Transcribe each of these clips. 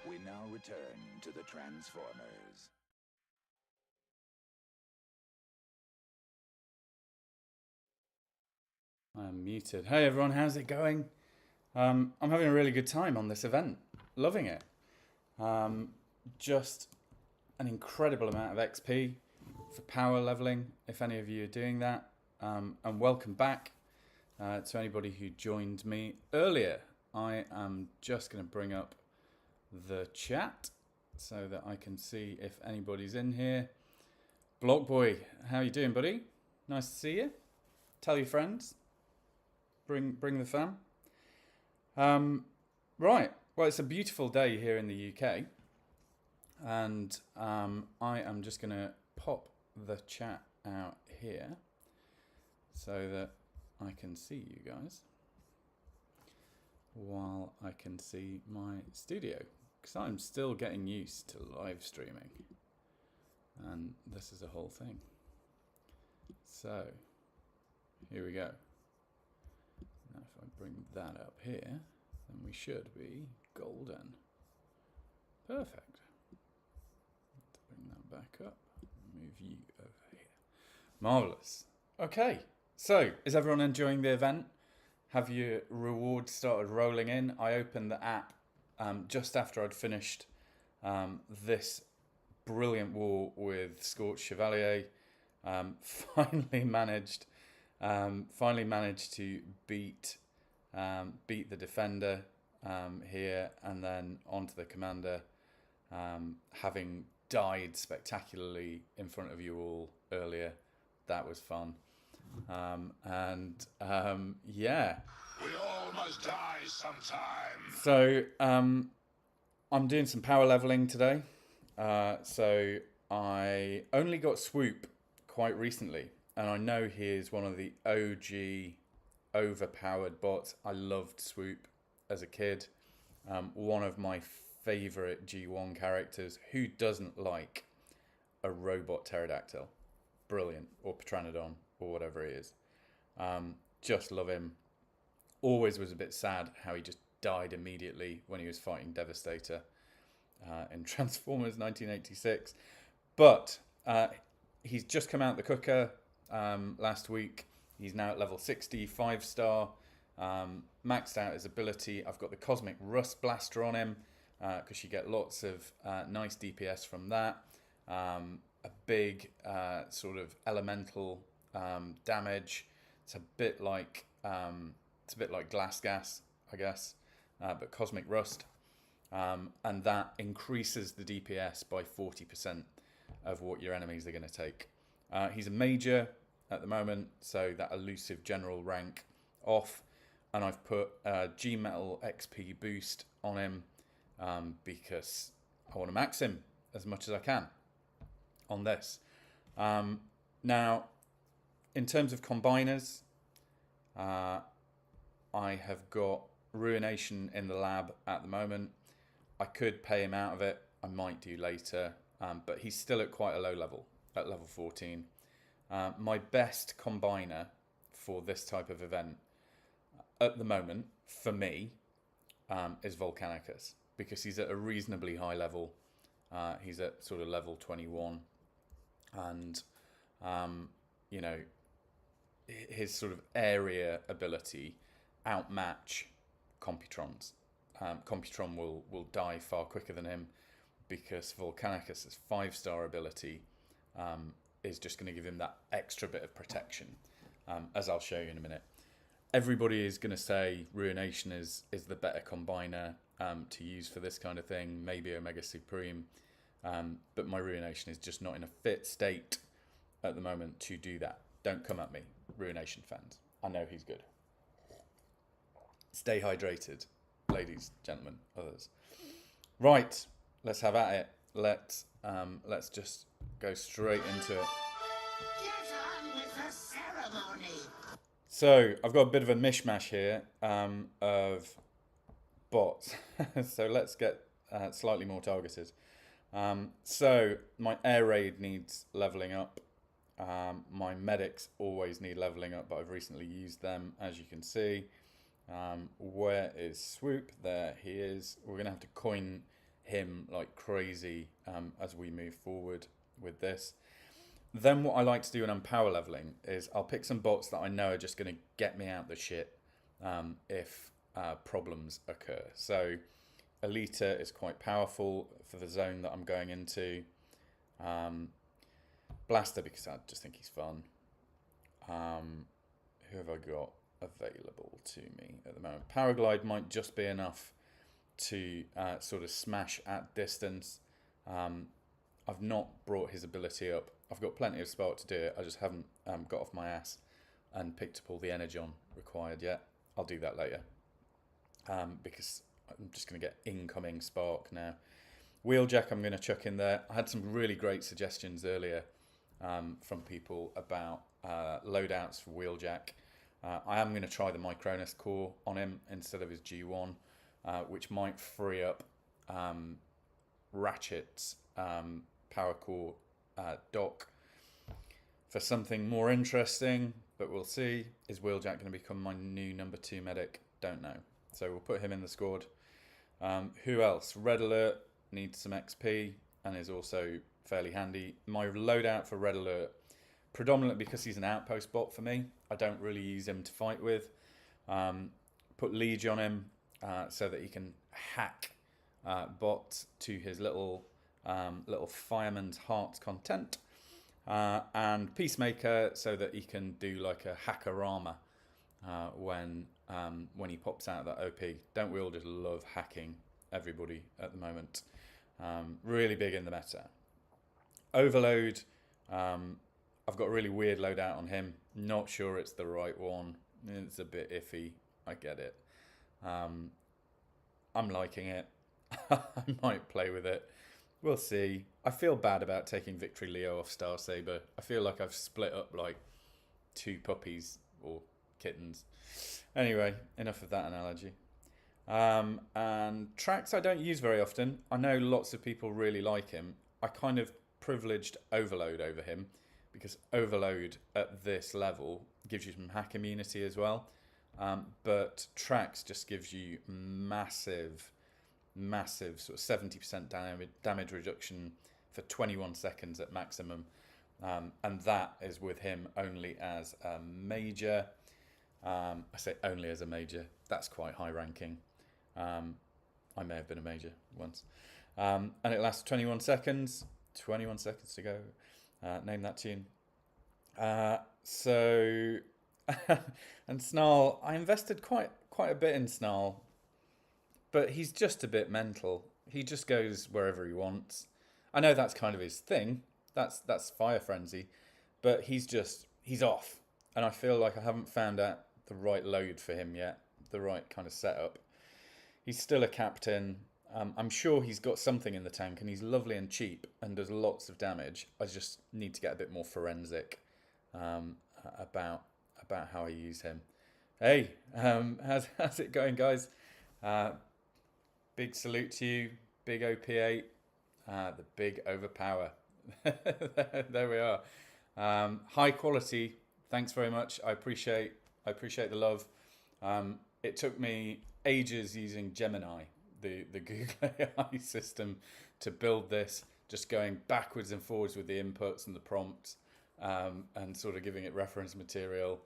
We now return to the Transformers. I'm muted. Hey everyone, how's it going? I'm having a really good time on this event. Loving it. Just an incredible amount of XP for power leveling, if any of you are doing that. And welcome back to anybody who joined me earlier. I am just going to bring up the chat so that I can see if anybody's in here. Blockboy, how you doing, buddy? Nice to see you. Tell your friends. Bring the fam. Right. Well, it's a beautiful day here in the UK, and I am just going to pop the chat out here so that I can see you guys while I can see my studio, because I'm still getting used to live streaming, and this is a whole thing. So here we go. Now if I bring that up here, then we should be golden. Perfect. Let's bring that back up. Move you over here. Marvellous. Okay, so is everyone enjoying the event? Have your rewards started rolling in? I opened the app just after I'd finished this brilliant war with Scorched Chevalier. Finally managed to beat the defender here, and then onto the commander, having died spectacularly in front of you all earlier. That was fun. Yeah. We all must die sometime. So I'm doing some power leveling today. So I only got Swoop quite recently, and I know he is one of the OG overpowered bots. I loved Swoop as a kid. One of my favourite G1 characters. Who doesn't like a robot pterodactyl? Brilliant. Or Pteranodon, or whatever he is. Just love him. Always was a bit sad how he just died immediately when he was fighting Devastator in Transformers 1986. But he's just come out the cooker last week. He's now at level 60, 5-star. Maxed out his ability. I've got the Cosmic Rust Blaster on him because you get lots of nice DPS from that. A big sort of elemental damage. It's a bit like Glass Gas, I guess, but Cosmic Rust, and that increases the DPS by 40% of what your enemies are going to take. He's a major at the moment, so that elusive general rank off, and I've put G Metal XP boost on him because I want to max him as much as I can on this. Now, in terms of combiners, I have got Ruination in the lab at the moment. I could pay him out of it. I might do later, but he's still at quite a low level, at level 14. My best combiner for this type of event at the moment, for me, is Volcanicus, because he's at a reasonably high level. He's at sort of level 21, and you know, his sort of area ability outmatch Computrons. Computron will die far quicker than him because Volcanicus' 5-star ability is just going to give him that extra bit of protection, as I'll show you in a minute. Everybody is going to say Ruination is the better combiner to use for this kind of thing, maybe Omega Supreme, but my Ruination is just not in a fit state at the moment to do that. Don't come at me, Ruination fans. I know he's good. Stay hydrated, ladies, gentlemen, others. Right, let's have at it. Let's just go straight into it. Get on with the ceremony. So I've got a bit of a mishmash here of bots. So let's get slightly more targeted. So my air raid needs leveling up. My medics always need leveling up, but I've recently used them, as you can see. Where is Swoop? There he is. We're going to have to coin him like crazy as we move forward with this. Then what I like to do when I'm power leveling is I'll pick some bots that I know are just going to get me out the shit if problems occur. So Alita is quite powerful for the zone that I'm going into. Blaster, because I just think he's fun. Who have I got available to me at the moment? Paraglide might just be enough to sort of smash at distance. I've not brought his ability up. I've got plenty of spark to do it. I just haven't got off my ass and picked up all the energon required yet. I'll do that later because I'm just going to get incoming spark now. Wheeljack I'm going to chuck in there. I had some really great suggestions earlier from people about loadouts for Wheeljack. I am going to try the Micronus core on him instead of his G1, which might free up Ratchet's power core dock for something more interesting, but we'll see. Is Wheeljack going to become my new number 2 medic? Don't know. So we'll put him in the squad. Who else? Red Alert needs some XP and is also fairly handy. My loadout for Red Alert, predominantly because he's an outpost bot for me, I don't really use him to fight with. Put Liege on him so that he can hack bots to his little fireman's heart's content. And Peacemaker so that he can do like a hackerama when he pops out of that OP. Don't we all just love hacking everybody at the moment? Really big in the meta. Overload, I've got a really weird loadout on him. Not sure it's the right one. It's a bit iffy. I get it. I'm liking it. I might play with it. We'll see. I feel bad about taking Victory Leo off Star Saber. I feel like I've split up like 2 puppies or kittens. Anyway, enough of that analogy. And Trax I don't use very often. I know lots of people really like him. I kind of privileged Overload over him because Overload at this level gives you some hack immunity as well. But Trax just gives you massive sort of 70% damage reduction for 21 seconds at maximum. And that is with him only as a major. I say only as a major. That's quite high ranking. I may have been a major once. And it lasts 21 seconds. 21 seconds to go. Name that tune. So, and Snarl, I invested quite a bit in Snarl, but he's just a bit mental. He just goes wherever he wants. I know that's kind of his thing. That's Fire Frenzy, but he's off. And I feel like I haven't found out the right load for him yet, the right kind of setup. He's still a captain. I'm sure he's got something in the tank, and he's lovely and cheap and does lots of damage. I just need to get a bit more forensic about how I use him. Hey, how's it going, guys? Big salute to you, big OP8, the big overpower. There we are. High quality. Thanks very much. I appreciate the love. It took me ages using Gemini, the Google AI system, to build this, just going backwards and forwards with the inputs and the prompts, and sort of giving it reference material,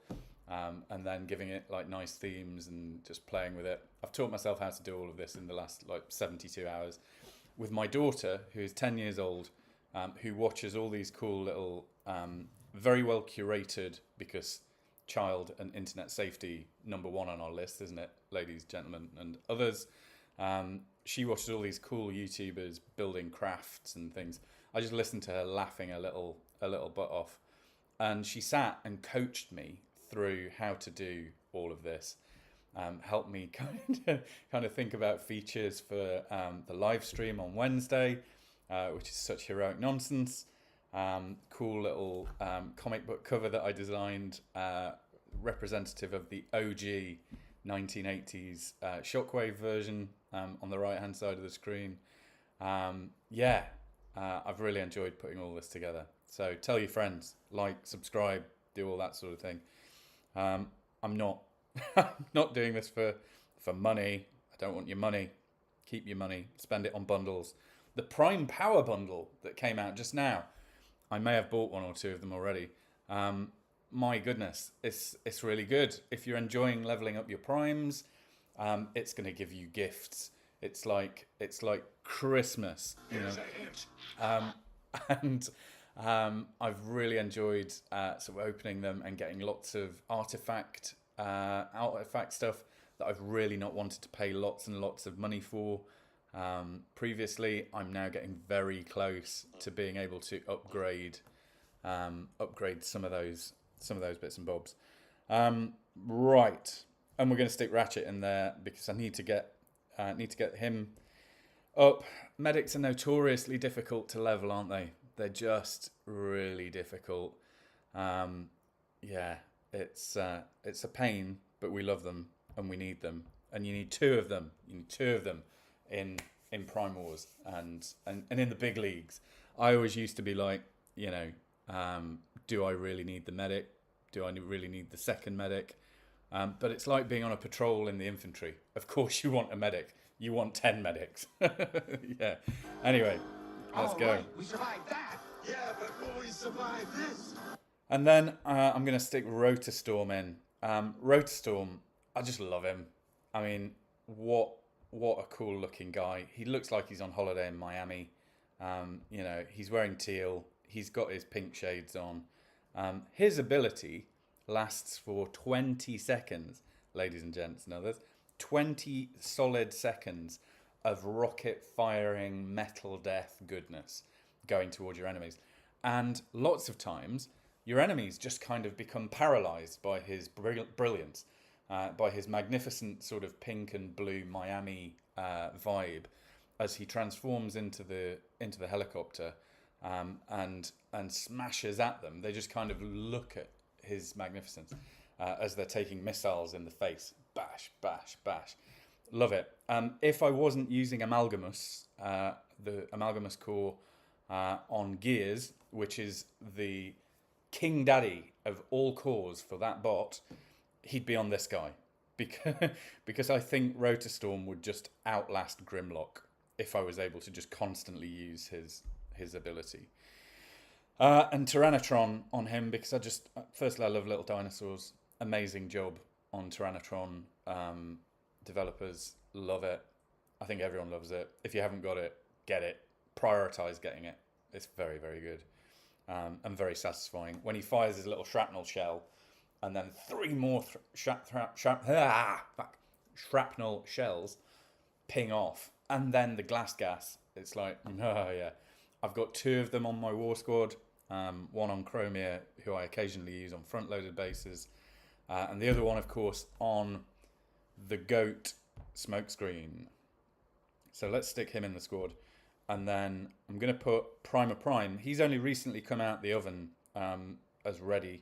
and then giving it like nice themes and just playing with it. I've taught myself how to do all of this in the last like 72 hours with my daughter, who is 10 years old, who watches all these cool little, very well curated, because child and internet safety #1 on our list, isn't it, ladies, gentlemen, and others. She watches all these cool YouTubers building crafts and things. I just listened to her laughing a little butt off, and she sat and coached me through how to do all of this. Helped me kind of think about features for the live stream on Wednesday, which is such heroic nonsense. Cool little comic book cover that I designed, representative of the OG 1980s Shockwave version on the right hand side of the screen. I've really enjoyed putting all this together. So tell your friends, like, subscribe, do all that sort of thing. I'm not I'm not doing this for money. I don't want your money. keep your money, spend it on bundles. The Prime Power Bundle that came out just now, I may have bought one or two of them already. My goodness, it's really good. If you're enjoying leveling up your primes, it's going to give you gifts. It's like Christmas, you know. And I've really enjoyed sort of opening them and getting lots of artifact stuff that I've really not wanted to pay lots and lots of money for. Previously, I'm now getting very close to being able to upgrade some of those bits and bobs. Right, and we're going to stick Ratchet in there because I need to get him up. Medics are notoriously difficult to level, aren't they? They're just really difficult. Yeah, it's a pain, but we love them and we need them. And you need two of them. You need two of them in Prime Wars and in the big leagues. I always used to be like, you know, do I really need the medic? Do I really need the second medic? But it's like being on a patrol in the infantry. Of course you want a medic. You want 10 medics. Yeah. Anyway, let's go. Right, we survived that. Yeah, but will we survive this? And then I'm going to stick Rotorstorm in. Rotorstorm, I just love him. I mean, what a cool looking guy. He looks like he's on holiday in Miami. You know, he's wearing teal. He's got his pink shades on. His ability lasts for 20 seconds, ladies and gents and others. 20 solid seconds of rocket firing metal death goodness going towards your enemies. And lots of times, your enemies just kind of become paralyzed by his brilliance, by his magnificent sort of pink and blue Miami vibe as he transforms into the helicopter and smashes at them. They just kind of look at his magnificence as they're taking missiles in the face. Bash, bash, bash. Love it. If I wasn't using Amalgamus, the Amalgamus core on Gears, which is the king daddy of all cores for that bot, he'd be on this guy. Because I think Rotorstorm would just outlast Grimlock if I was able to just constantly use his ability. And Tyrannotron on him because firstly I love little dinosaurs. Amazing job on Tyrannotron. Developers love it. I think everyone loves it. If you haven't got it, get it. Prioritize getting it. It's very, very good and very satisfying. When he fires his little shrapnel shell and then 3 more shrapnel shells ping off and then the glass gas, it's like, oh yeah. I've got 2 of them on my war squad. One on Pr1me, who I occasionally use on front-loaded bases. And the other one, of course, on the GOAT smokescreen. So let's stick him in the squad. And then I'm going to put Pr1me. He's only recently come out the oven as ready.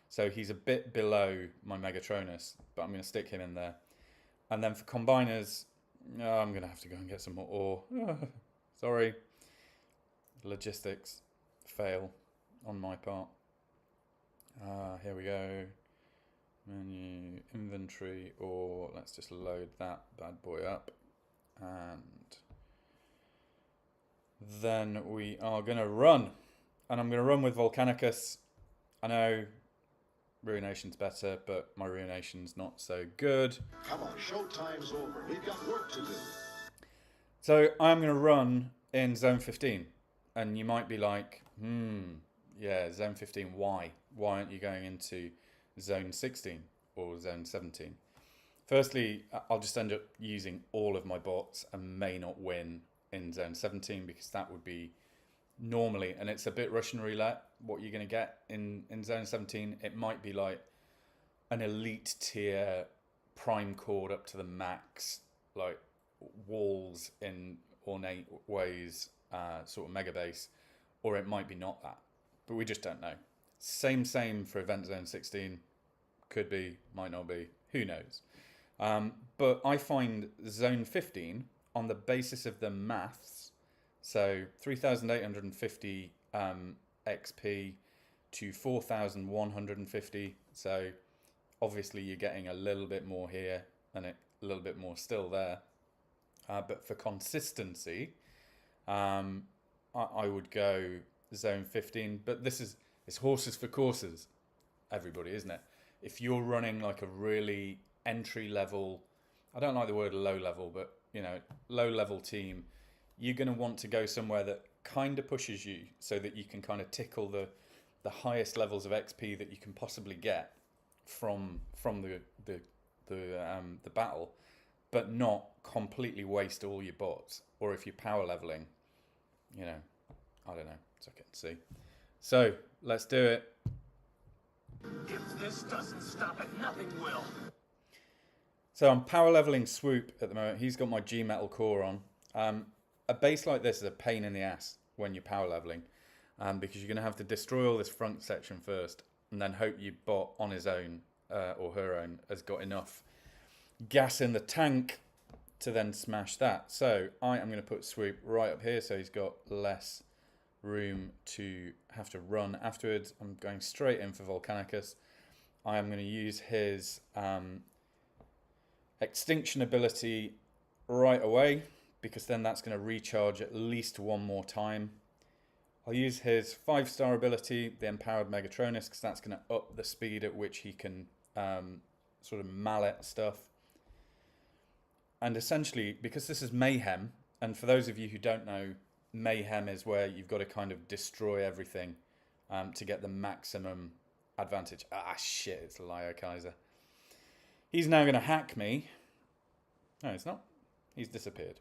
So he's a bit below my Megatronus, but I'm going to stick him in there. And then for combiners, I'm going to have to go and get some more ore. Sorry. Logistics fail on my part. Here we go. Menu, inventory, or let's just load that bad boy up. And then we are going to run. And I'm going to run with Volcanicus. I know Ruination's better, but my Ruination's not so good. Come on, showtime's over. We've got work to do. So I'm going to run in Zone 15. And you might be like, yeah, Zone 15, why? Why aren't you going into Zone 16 or Zone 17? Firstly, I'll just end up using all of my bots and may not win in Zone 17 because that would be normally, and it's a bit Russian roulette, what you're going to get in Zone 17. It might be like an elite tier prime cord up to the max, like walls in ornate ways, sort of mega base, or it might be not that, but we just don't know. Same for Event Zone 16. Could be, might not be, who knows. But I find Zone 15 on the basis of the maths, so 3,850 XP to 4,150, so obviously you're getting a little bit more here and a little bit more still there. But for consistency, I would go zone 15. But it's horses for courses, everybody, isn't it? If you're running like a really entry level, I don't like the word low level, but low level team, you're going to want to go somewhere that kind of pushes you so that you can kind of tickle the highest levels of XP that you can possibly get from the battle, but not completely waste all your bots. Or if you're power leveling, I don't know, so I can see. So let's do it. If this doesn't stop it, nothing will. So I'm power leveling Swoop at the moment. He's got my G Metal core on. A base like this is a pain in the ass when you're power leveling, because you're going to have to destroy all this front section first, and then hope your bot on his own or her own has got enough gas in the tank to then smash that. So I am going to put Swoop right up here, so he's got less room to have to run afterwards. I'm going straight in for Volcanicus. I am going to use his extinction ability right away, because then that's going to recharge at least one more time. I'll use his 5-star ability, the Empowered Megatronus, because that's going to up the speed at which he can sort of mallet stuff. And essentially, because this is Mayhem, and for those of you who don't know, Mayhem is where you've got to kind of destroy everything to get the maximum advantage. Ah, shit, it's Lio Kaiser. He's now going to hack me. No, he's not. He's disappeared.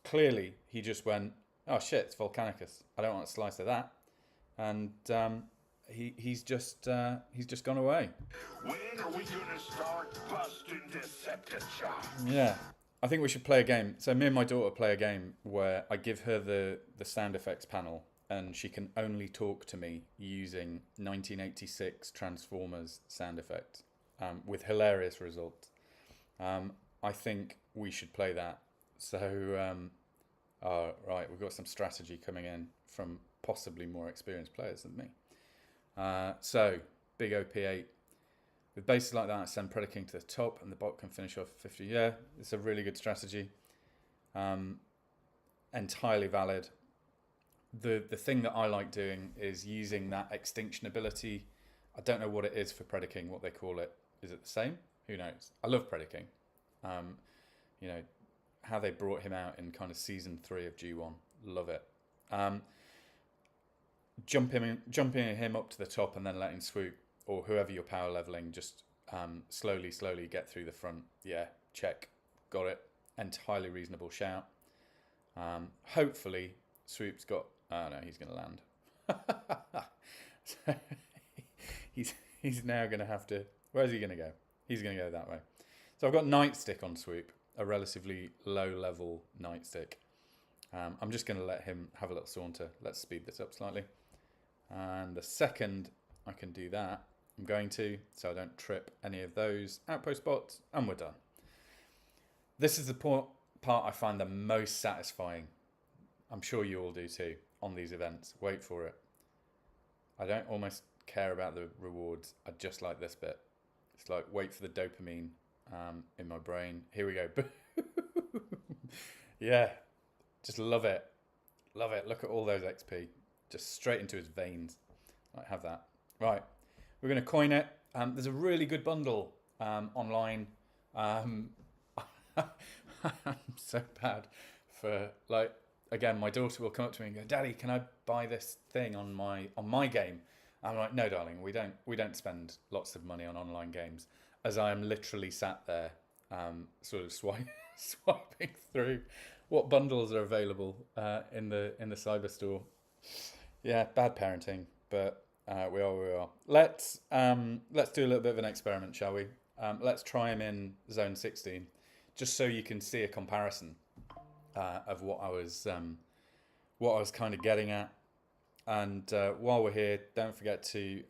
Clearly, he just went, oh shit, it's Volcanicus. I don't want a slice of that. And he's just gone away. When are we gonna start busting Decepticons? Yeah, I think we should play a game. So me and my daughter play a game where I give her the sound effects panel, and she can only talk to me using 1986 Transformers sound effects, with hilarious results. I think we should play that. So, right, we've got some strategy coming in from possibly more experienced players than me. So, big OP8. With bases like that, I send Predaking to the top and the bot can finish off 50. Yeah, it's a really good strategy. Entirely valid. The thing that I like doing is using that extinction ability. I don't know what it is for Predaking, what they call it. Is it the same? Who knows? I love Predaking. How they brought him out in kind of season 3 of G1. Love it. Jumping him up to the top and then letting Swoop, or whoever you're power leveling, just slowly get through the front. Yeah, check. Got it. Entirely reasonable shout. Hopefully, Swoop's got... Oh, no, he's going to land. So he's now going to have to... Where's he going to go? He's going to go that way. So I've got Nightstick on Swoop, a relatively low-level Nightstick. I'm just going to let him have a little saunter. Let's speed this up slightly. And the second I can do that, I'm going to, so I don't trip any of those outpost bots, and we're done. This is the part I find the most satisfying. I'm sure you all do too on these events. Wait for it. I don't almost care about the rewards. I just like this bit. It's like wait for the dopamine in my brain. Here we go. Yeah, just love it. Love it. Look at all those XP. Just straight into his veins. Right, have that. Right, we're going to coin it. There's a really good bundle online. I'm so bad for, like, again, my daughter will come up to me and go, Daddy, can I buy this thing on my game? I'm like, no, darling, we don't spend lots of money on online games, as I am literally sat there sort of swiping through what bundles are available in the cyber store. Yeah, bad parenting, but we are. Let's do a little bit of an experiment, shall we? Let's try him in zone 16, just so you can see a comparison of what I was kind of getting at. And while we're here, don't forget to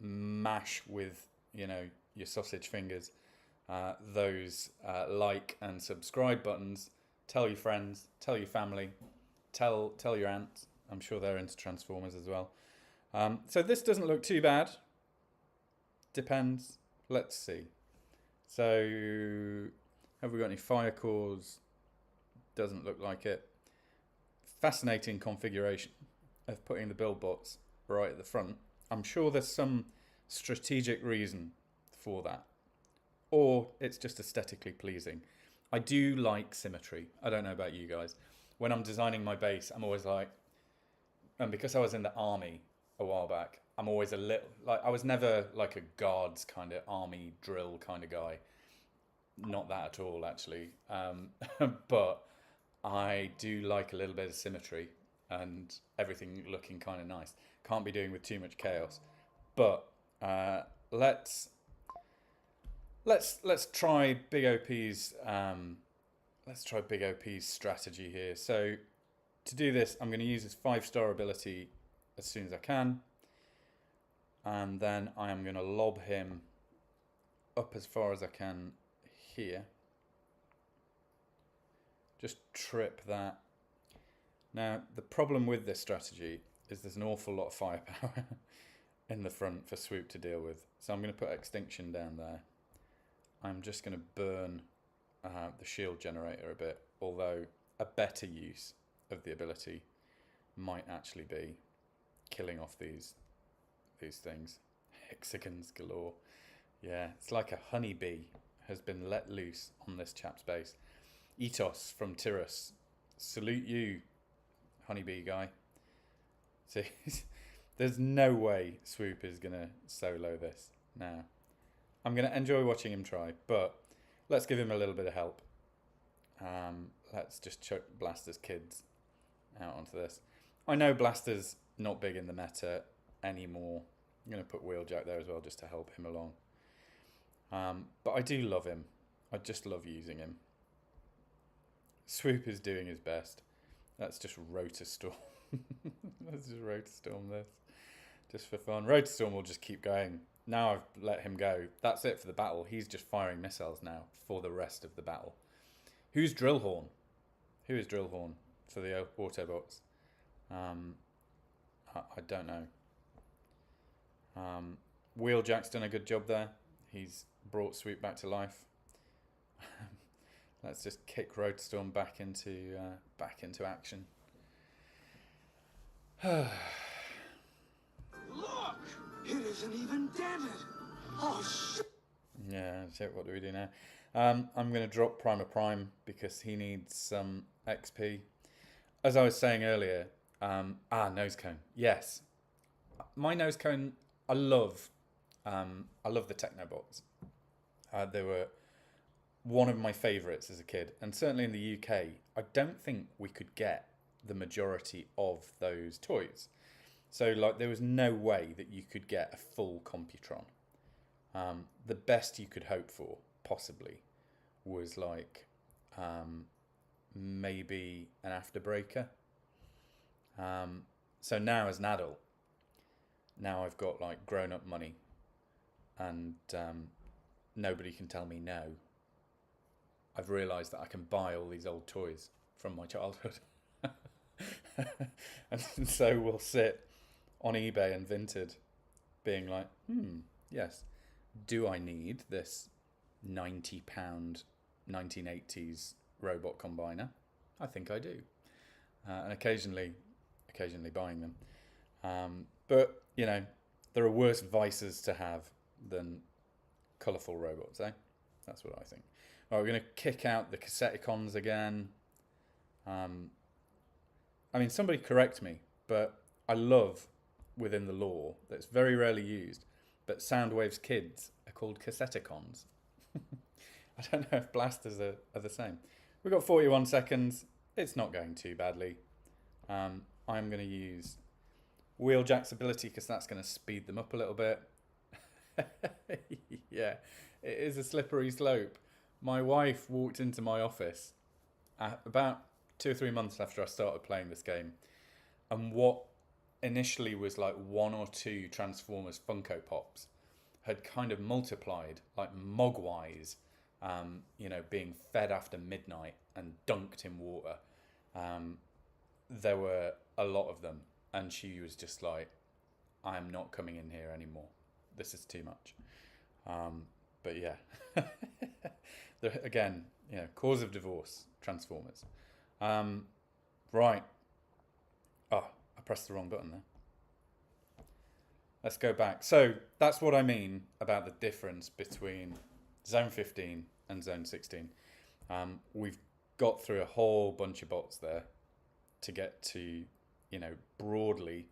mash with your sausage fingers those like and subscribe buttons. Tell your friends, tell your family, tell your aunts. I'm sure they're into Transformers as well. So this doesn't look too bad. Depends. Let's see. So have we got any fire cores? Doesn't look like it. Fascinating configuration of putting the build bots right at the front. I'm sure there's some strategic reason for that, or it's just aesthetically pleasing. I do like symmetry. I don't know about you guys. When I'm designing my base, I'm always like, and because I was in the army a while back, I'm always a little like, I was never like a guards kind of army drill kind of guy. Not that at all, actually. But I do like a little bit of symmetry and everything looking kind of nice. Can't be doing with too much chaos. But let's try Big OP's strategy here. So to do this, I'm going to use his 5-star ability as soon as I can, and then I am going to lob him up as far as I can here. Just trip that. Now, the problem with this strategy is there's an awful lot of firepower in the front for Swoop to deal with. So I'm going to put Extinction down there. I'm just going to burn the shield generator a bit, although a better use of the ability might actually be killing off these things. Hexagons galore. Yeah, it's like a honeybee has been let loose on this chap's base. Etos from Tyrus. Salute you, honeybee guy. See, there's no way Swoop is going to solo this now. I'm going to enjoy watching him try, but let's give him a little bit of help. Let's just chuck Blaster's kids out onto this. I know Blaster's not big in the meta anymore. I'm going to put Wheeljack there as well just to help him along. But I do love him. I just love using him. Swoop is doing his best. Let's just Rotor Storm. Let's just Rotor Storm this. Just for fun. Rotor Storm will just keep going. Now I've let him go. That's it for the battle. He's just firing missiles now for the rest of the battle. Who's Drillhorn? Who is Drillhorn for the Autobots? I don't know. Wheeljack's done a good job there. He's brought Swoop back to life. Let's just kick Roadstorm back into action. Look! It isn't even dented! Oh, shit! Yeah, shit, what do we do now? I'm going to drop Pr1me because he needs some XP. As I was saying earlier, nose cone. Yes. My nose cone, I love the Technobots. They were one of my favourites as a kid, and certainly in the UK, I don't think we could get the majority of those toys. So like there was no way that you could get a full Computron. The best you could hope for, possibly, was like maybe an Afterbreaker. So now as an adult, now I've got like grown-up money, and nobody can tell me no. I've realised that I can buy all these old toys from my childhood. And so we'll sit on eBay and Vinted being like, yes, do I need this £90 1980s robot combiner? I think I do. And occasionally buying them. But, you know, there are worse vices to have than colourful robots, eh? That's what I think. All right, we're going to kick out the Cassetticons again. I mean, somebody correct me, but I love within the lore that's very rarely used, but Soundwave's kids are called Cassetticons. I don't know if blasters are the same. We've got 41 seconds. It's not going too badly. I'm going to use Wheeljack's ability because that's going to speed them up a little bit. Yeah, it is a slippery slope. My wife walked into my office about 2 or 3 months after I started playing this game, and what initially was like 1 or 2 Transformers Funko Pops had kind of multiplied like mogwise, being fed after midnight and dunked in water. There were a lot of them, and she was just like, I'm not coming in here anymore. This is too much. But yeah, again, cause of divorce, Transformers. Right. Oh, I pressed the wrong button there. Let's go back. So that's what I mean about the difference between Zone 15 and Zone 16. We've got through a whole bunch of bots there to get to, broadly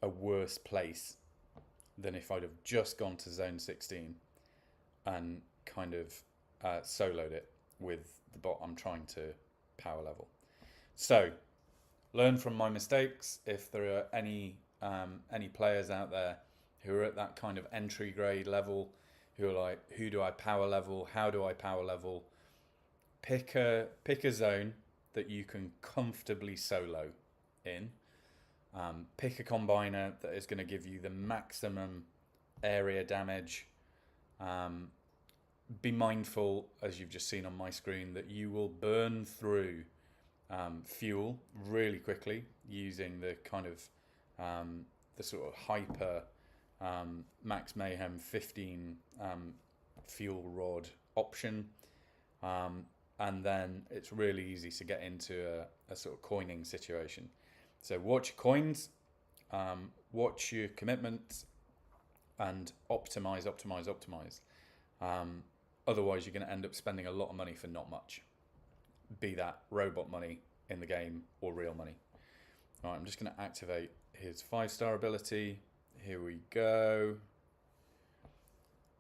a worse place than if I'd have just gone to Zone 16 and kind of soloed it with the bot I'm trying to power level. So learn from my mistakes. If there are any players out there who are at that kind of entry grade level, who are like, who do I power level? How do I power level? Pick a zone that you can comfortably solo in. Pick a combiner that is going to give you the maximum area damage. Be mindful, as you've just seen on my screen, that you will burn through fuel really quickly using the kind of the sort of hyper Max Mayhem 15 fuel rod option, and then it's really easy to get into a sort of coining situation. So watch your coins, watch your commitments, and optimize. Otherwise, you're going to end up spending a lot of money for not much, be that robot money in the game or real money. All right, I'm just going to activate his 5-star ability. Here we go.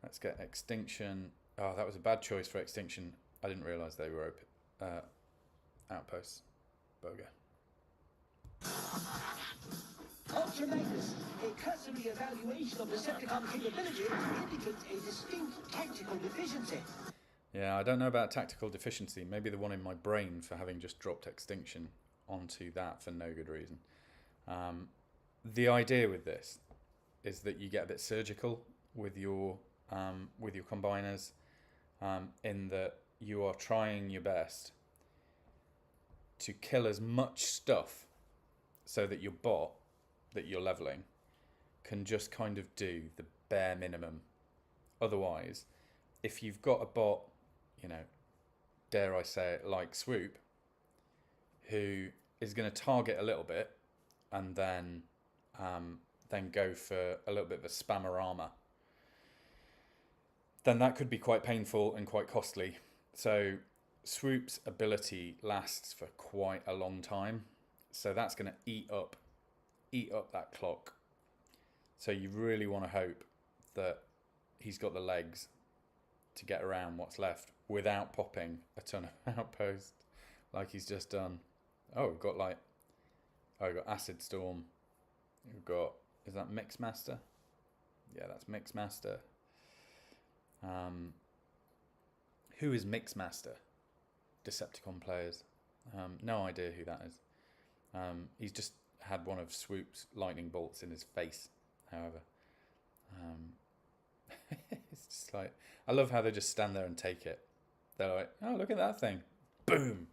Let's get Extinction. Oh, that was a bad choice for Extinction. I didn't realise they were outposts. Boga. Ultra Pittus, a cursory evaluation of Decepticon capability indicates a distinct tactical deficiency. Yeah, I don't know about tactical deficiency. Maybe the one in my brain for having just dropped Extinction onto that for no good reason. The idea with this is that you get a bit surgical with your combiners, in that you are trying your best to kill as much stuff so that your bot that you're leveling can just kind of do the bare minimum. Otherwise, if you've got a bot, dare I say it, like Swoop, who is going to target a little bit and then go for a little bit of a spammer armor, then that could be quite painful and quite costly. So Swoop's ability lasts for quite a long time, so that's going to eat up that clock. So you really want to hope that he's got the legs to get around what's left without popping a ton of outposts like he's just done. Oh, we've got we've got Acid Storm. We've got, is that Mixmaster? Yeah, that's Mixmaster. Who is Mixmaster? Decepticon players. No idea who that is. He's just had one of Swoop's lightning bolts in his face, however. It's just like, I love how they just stand there and take it. They're like, oh, look at that thing. Boom!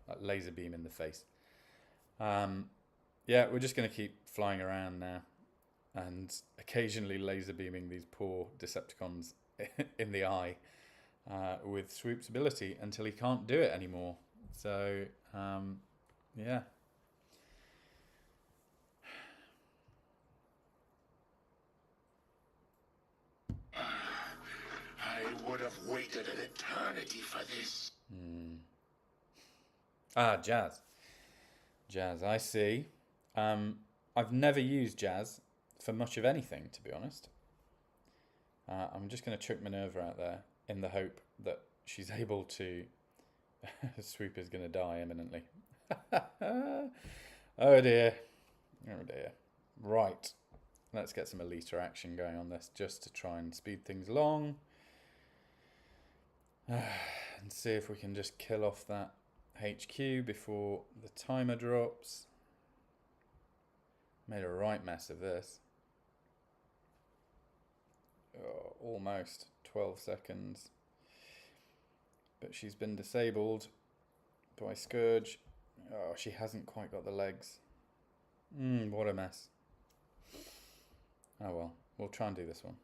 Like laser beam in the face. Yeah, we're just going to keep flying around now and occasionally laser beaming these poor Decepticons in the eye with Swoop's ability until he can't do it anymore. So, yeah. I would have waited an eternity for this. Ah, Jazz. Jazz, I see. I've never used Jazz for much of anything, to be honest. I'm just going to chuck Minerva out there in the hope that she's able to... Swoop is going to die imminently. Oh dear. Oh dear. Right. Let's get some Elita action going on this just to try and speed things along. And see if we can just kill off that HQ before the timer drops. Made a right mess of this. Oh, almost 12 seconds. But she's been disabled by Scourge. Oh, she hasn't quite got the legs. What a mess. Oh well, we'll try and do this one.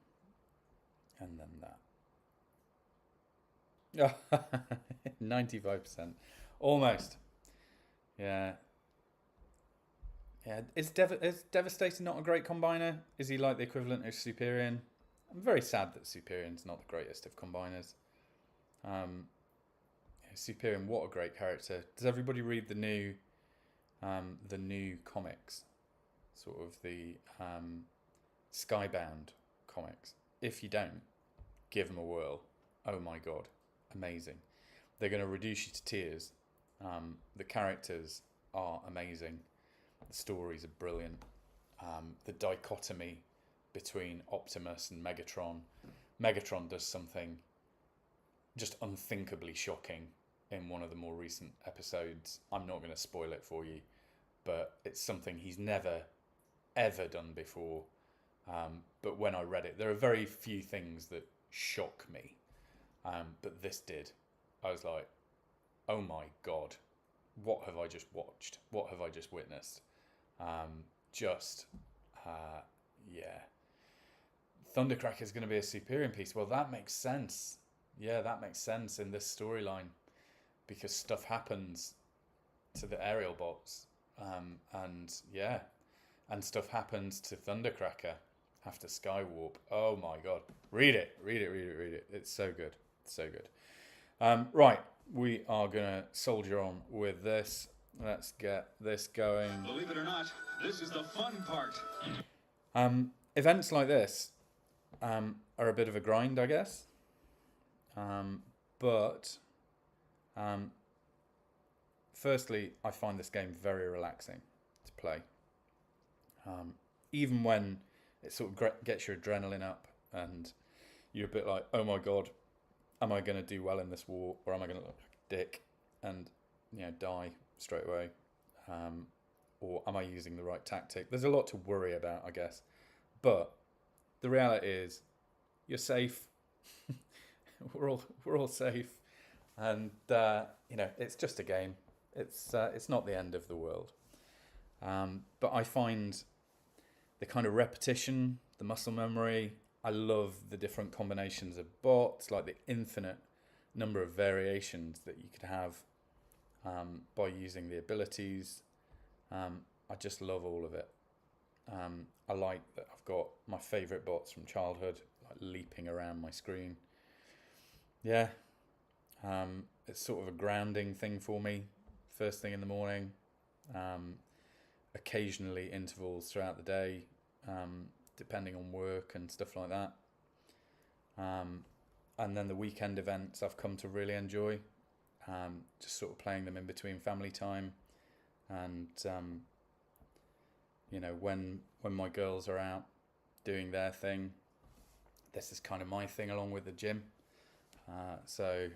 And then that. 95%. Almost. Yeah. Yeah. Is Devastator not a great combiner? Is he like the equivalent of Superior? I'm very sad that Superion's not the greatest of combiners. Superior, what a great character. Does everybody read the new comics? Sort of the Skybound comics. If you don't, give them a whirl. Oh my god, amazing. They're going to reduce you to tears. The characters are amazing. The stories are brilliant. The dichotomy between Optimus and Megatron. Megatron does something just unthinkably shocking in one of the more recent episodes. I'm not going to spoil it for you, but it's something he's never, ever done before. But when I read it, there are very few things that shock me, but this did. I was like, oh my god, what have I just watched? What have I just witnessed? Yeah. Thundercracker is going to be a Superior piece. Well, that makes sense. Yeah, that makes sense in this storyline, because stuff happens to the aerial bots, and stuff happens to Thundercracker after Skywarp. Oh my god, read it. It's so good, so good. Right, we are gonna soldier on with this. Let's get this going. Believe it or not, this is the fun part. Events like this are a bit of a grind, I guess. But firstly, I find this game very relaxing to play. Even when it sort of gets your adrenaline up and you're a bit like, oh my god, am I going to do well in this war, or am I going to look like a dick and die straight away? Or am I using the right tactic? There's a lot to worry about, I guess. But the reality is, you're safe. we're all safe, and it's just a game. It's not the end of the world. But I find the kind of repetition, the muscle memory. I love the different combinations of bots, like the infinite number of variations that you could have by using the abilities. I just love all of it. I like that I've got my favourite bots from childhood, like leaping around my screen. Yeah, it's sort of a grounding thing for me. First thing in the morning, occasionally intervals throughout the day, depending on work and stuff like that. And then the weekend events I've come to really enjoy, just sort of playing them in between family time, and when my girls are out doing their thing, this is kind of my thing along with the gym. So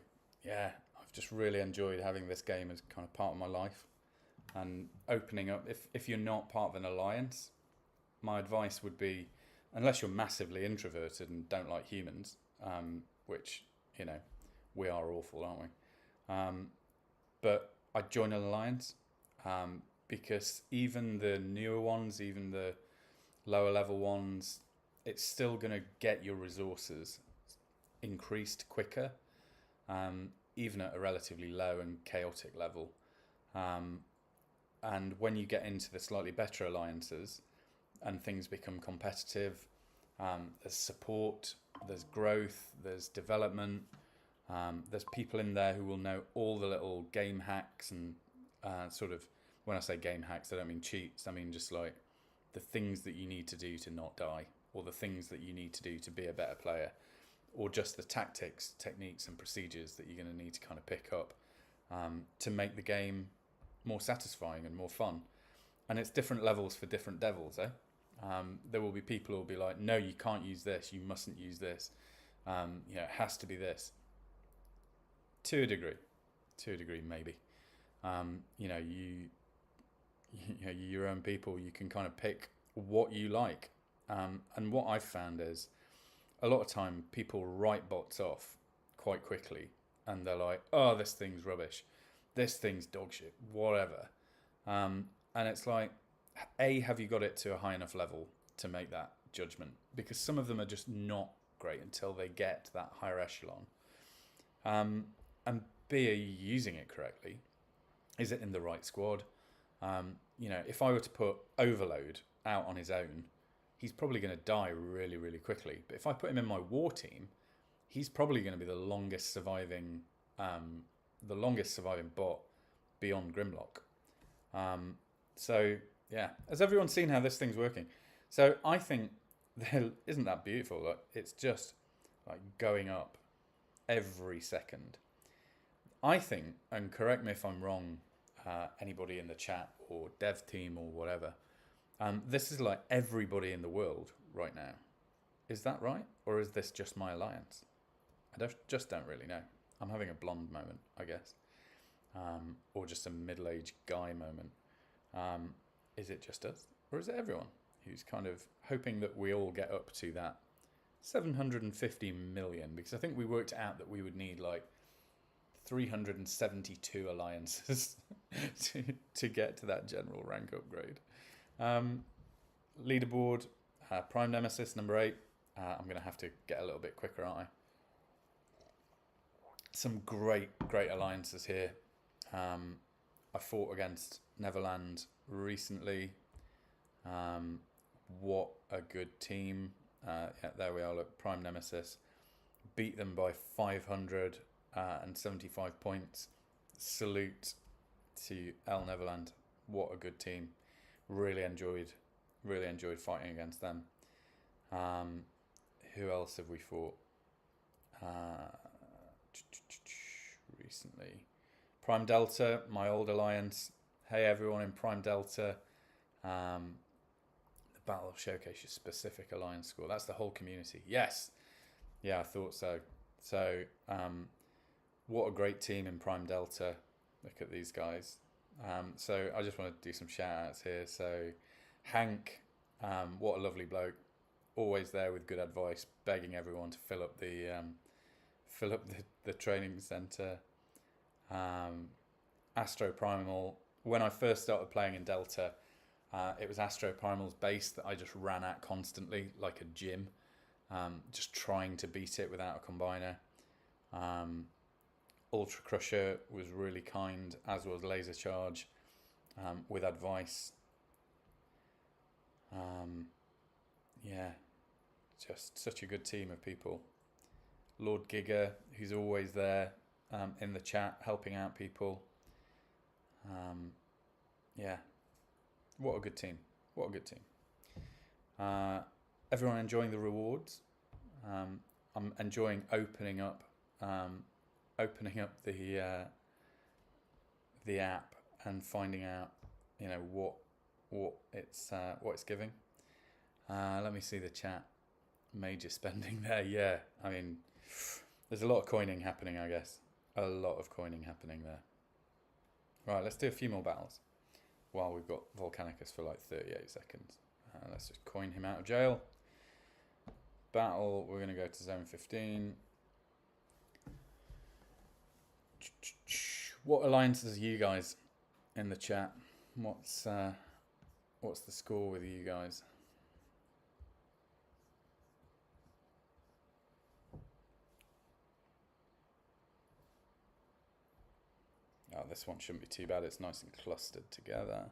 yeah, I've just really enjoyed having this game as kind of part of my life, and opening up. If you're not part of an alliance, my advice would be, unless you're massively introverted and don't like humans, which we are awful, aren't we? But I'd join an alliance, because even the newer ones, even the lower level ones, it's still going to get your resources increased quicker, even at a relatively low and chaotic level. And when you get into the slightly better alliances and things become competitive, there's support, there's growth, there's development, there's people in there who will know all the little game hacks and sort of, when I say game hacks, I don't mean cheats, I mean just like the things that you need to do to not die, or the things that you need to do to be a better player, or just the tactics, techniques and procedures that you're going to need to kind of pick up to make the game more satisfying and more fun. And it's different levels for different devils, eh? There will be people who will be like, no, you can't use this, you mustn't use this, it has to be this. To a degree maybe. You're your own people, you can kind of pick what you like. And what I've found is, a lot of time people write bots off quite quickly, and they're like, oh, this thing's rubbish, this thing's dog shit, whatever. And it's like, have you got it to a high enough level to make that judgment? Because some of them are just not great until they get to that higher echelon. And B, are you using it correctly? Is it in the right squad? You know, if I were to put Overload out on his own, he's probably going to die really, really quickly. But if I put him in my war team, he's probably going to be the longest surviving bot beyond Grimlock. So yeah, has everyone seen how this thing's working? So I think, isn't that beautiful? Like, it's just like going up every second. I think, and correct me if I'm wrong, anybody in the chat or dev team or whatever, this is like everybody in the world right now. Is that right? Or is this just my alliance? I just don't really know. I'm having a blonde moment, I guess. Or just a middle-aged guy moment. Is it just us? Or is it everyone who's kind of hoping that we all get up to that 750 million? Because I think we worked out that we would need like 372 alliances to get to that general rank upgrade. Leaderboard, Prime Nemesis, number 8. I'm going to have to get a little bit quicker, aren't I? Some great alliances here. I fought against Neverland recently. What a good team. Yeah, there we are, look, Prime Nemesis. Beat them by 575 points. Salute to El Neverland. What a good team. Really enjoyed fighting against them. Who else have we fought recently? Prime Delta, my old alliance. Hey everyone in Prime Delta. The Battle of Showcase your specific alliance score. That's the whole community. Yes. Yeah, I thought so. So, what a great team in Prime Delta. Look at these guys. So I just want to do some shout outs here. So Hank, what a lovely bloke. Always there with good advice, begging everyone to fill up the training centre. Astro Primal. When I first started playing in Delta, it was Astro Primal's base that I just ran at constantly, like a gym, just trying to beat it without a combiner. Ultra Crusher was really kind, as was Laser Charge, with advice. Yeah, just such a good team of people. Lord Giga, who's always there in the chat, helping out people. Yeah, what a good team. What a good team. Everyone enjoying the rewards. I'm enjoying opening up the app and finding out, you know, what it's giving. Let me see the chat. Major spending there. Yeah, I mean, there's a lot of coining happening, I guess. A lot of coining happening there. Right, let's do a few more battles while we've got Volcanicus for like 38 seconds. Let's just coin him out of jail. Battle, we're going to go to zone 15. What alliances are you guys in the chat? What's the score with you guys? Oh, this one shouldn't be too bad. It's nice and clustered together.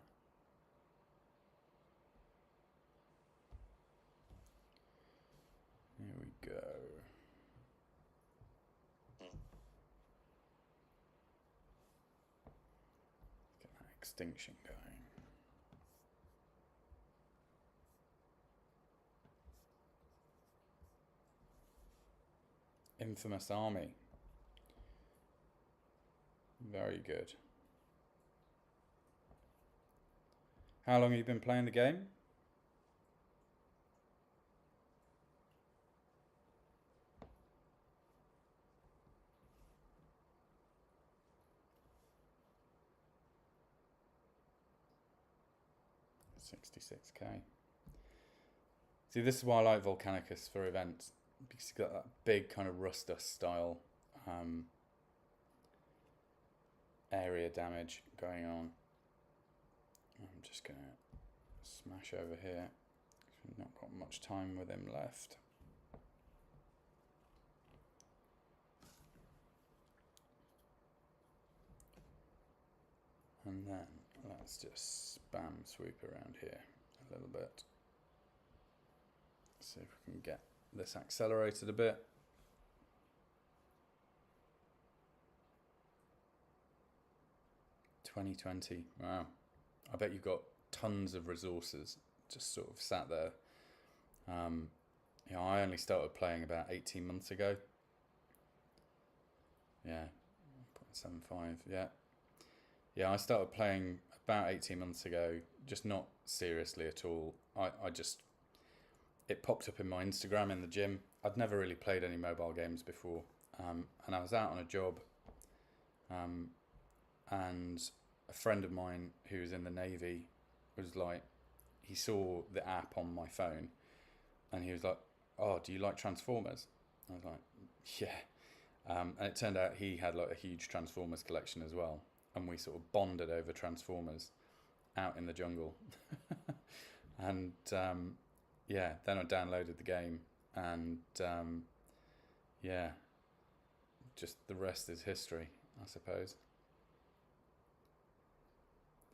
Here we go. Get that extinction going. Infamous army. Very good. How long have you been playing the game? $66K. See, this is why I like Volcanicus for events, because you've got that big kind of rust dust style area damage going on. I'm just going to smash over here. We've not got much time with him left. And then let's just spam swoop around here a little bit. See if we can get this accelerated a bit. $2020, wow. I bet you've got tons of resources just sort of sat there. You know, I only started playing about 18 months ago. Yeah, 0.75, yeah. Yeah, I started playing about 18 months ago, just not seriously at all. I just, it popped up in my Instagram in the gym. I'd never really played any mobile games before. And I was out on a job, and a friend of mine who was in the Navy was like, he saw the app on my phone and he was like, oh, do you like Transformers? I was like, yeah. And it turned out he had like a huge Transformers collection as well. And we sort of bonded over Transformers out in the jungle. And yeah, then I downloaded the game and yeah, just the rest is history, I suppose.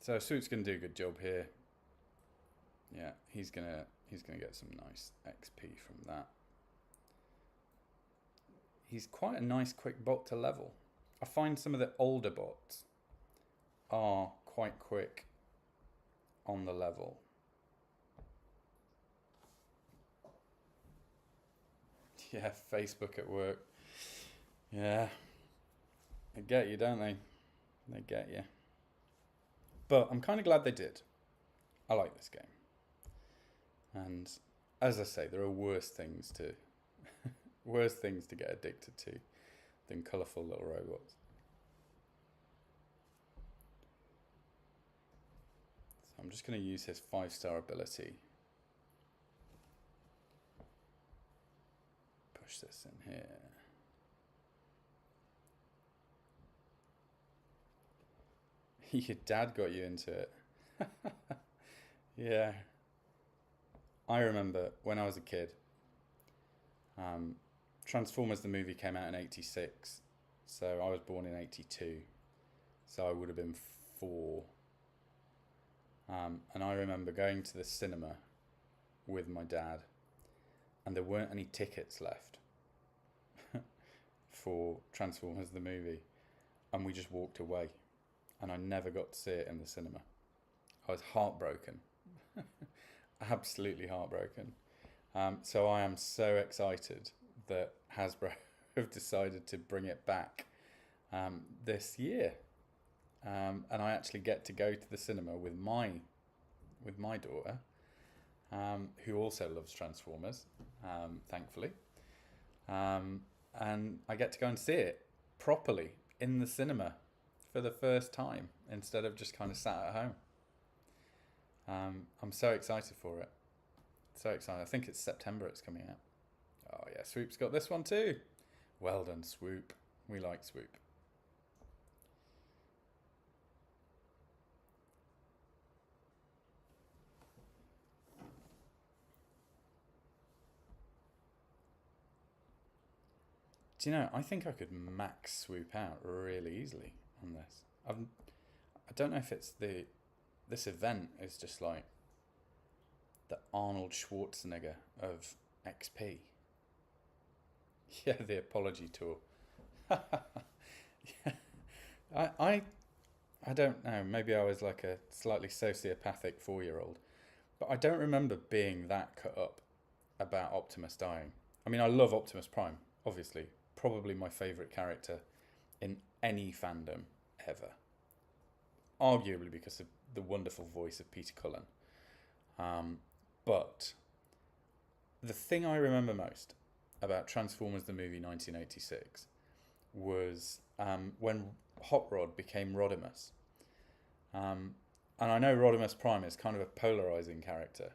So Swoop's gonna do a good job here. Yeah, he's gonna get some nice XP from that. He's quite a nice quick bot to level. I find some of the older bots are quite quick on the level. Yeah, Facebook at work. Yeah, they get you, don't they? They get you. But I'm kind of glad they did. I like this game. And as I say, there are worse things to get addicted to than colourful little robots. So I'm just going to use his 5-star ability. Push this in here. Your dad got you into it. Yeah. I remember when I was a kid, Transformers the movie came out in 86. So I was born in 82. So I would have been 4. And I remember going to the cinema with my dad and there weren't any tickets left for Transformers the movie. And we just walked away. And I never got to see it in the cinema. I was heartbroken. Absolutely heartbroken. So I am so excited that Hasbro have decided to bring it back this year. And I actually get to go to the cinema with my daughter, who also loves Transformers, thankfully. And I get to go and see it properly in the cinema for the first time instead of just kind of sat at home. I'm so excited for it. So excited. I think it's September it's coming out. Oh yeah, Swoop's got this one too. Well done, Swoop. We like Swoop. Do you know, I think I could max Swoop out really easily on this. I don't know if it's this event is just like the Arnold Schwarzenegger of XP. Yeah, the apology tour. Yeah. I don't know, maybe I was like a slightly sociopathic 4-year-old, but I don't remember being that cut up about Optimus dying. I mean, I love Optimus Prime, obviously. Probably my favourite character in any fandom ever. Arguably because of the wonderful voice of Peter Cullen. But the thing I remember most about Transformers the movie 1986 was when Hot Rod became Rodimus. And I know Rodimus Prime is kind of a polarising character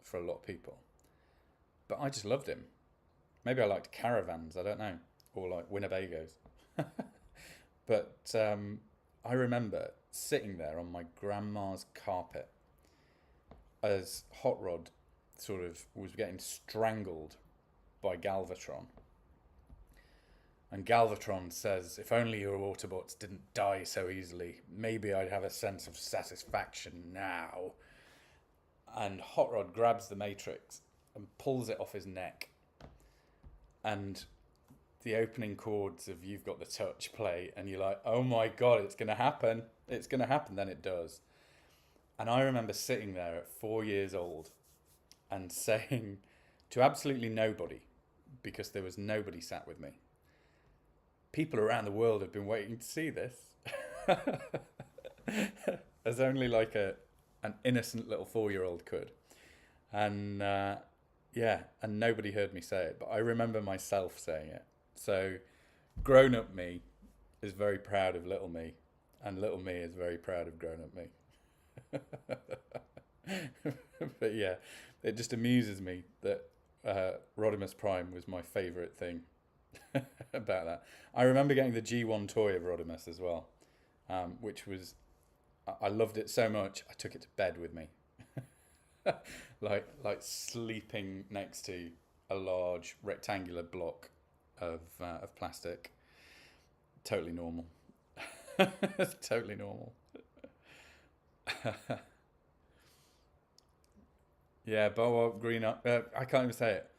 for a lot of people. But I just loved him. Maybe I liked caravans, I don't know. Or like Winnebagos. But I remember sitting there on my grandma's carpet as Hot Rod sort of was getting strangled by Galvatron. And Galvatron says, if only your Autobots didn't die so easily, maybe I'd have a sense of satisfaction now. And Hot Rod grabs the Matrix and pulls it off his neck. And the opening chords of You've Got the Touch play, and you're like, oh my God, it's going to happen. It's going to happen. Then it does. And I remember sitting there at 4 years old and saying to absolutely nobody, because there was nobody sat with me, people around the world have been waiting to see this. As only like an innocent little 4-year-old could. And yeah, and nobody heard me say it, but I remember myself saying it. So grown-up me is very proud of little me, and little me is very proud of grown-up me. But yeah, it just amuses me that Rodimus Prime was my favourite thing about that. I remember getting the G1 toy of Rodimus as well, which was, I loved it so much I took it to bed with me. like sleeping next to a large rectangular block of plastic. Totally normal. Totally normal. Yeah, Bar Green up. I can't even say it.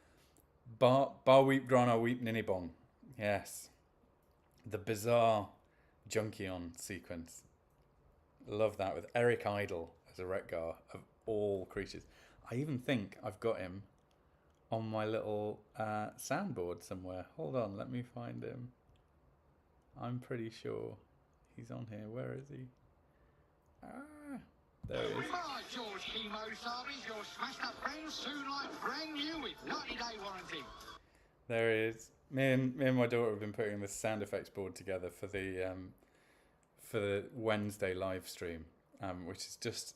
Bar Weep Grana Weep Ninny Bong. Yes. The bizarre Junkion sequence. Love that, with Eric Idle as a Retgar of all creatures. I even think I've got him on my little soundboard somewhere. Hold on, let me find him. I'm pretty sure he's on here. Where is he? There he is. Hi, George Chemo Sabis, your smashed up friends, soon like brand new with 90-day warranty. There he is. Me and my daughter have been putting the sound effects board together for the Wednesday live stream, which is just,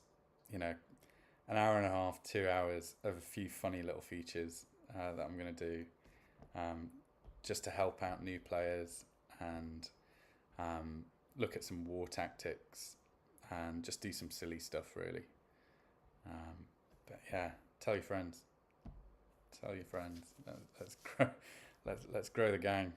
you know, an hour and a half, 2 hours of a few funny little features that I'm going to do just to help out new players and look at some war tactics and just do some silly stuff, really. But yeah, tell your friends. Tell your friends. Let's grow the gang.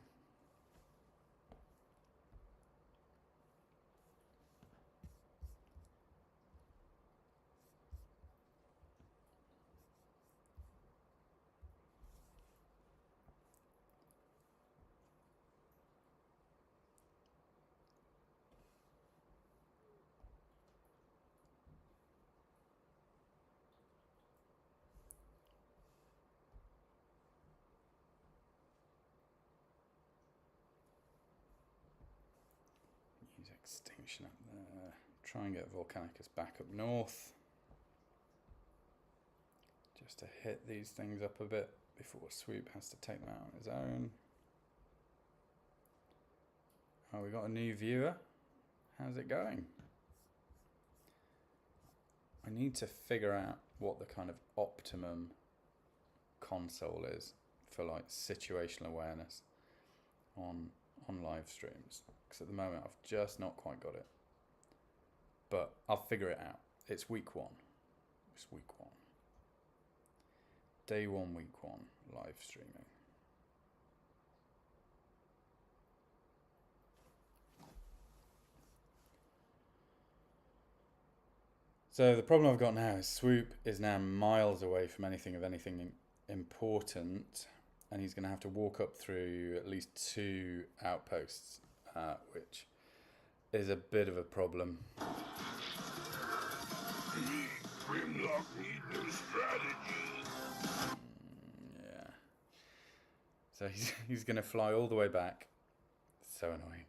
Use extinction up there. Try and get Volcanicus back up north. Just to hit these things up a bit before Swoop has to take them out on his own. Oh, we got a new viewer. How's it going? I need to figure out what the kind of optimum console is for like situational awareness on live streams, because at the moment I've just not quite got it, but I'll figure it out. It's week 1. It's week 1. Day 1, week 1, live streaming. So the problem I've got now is Swoop is now miles away from anything important, and he's going to have to walk up through at least 2 outposts, which is a bit of a problem. Grimlock need new strategies. Yeah. So he's going to fly all the way back. So annoying.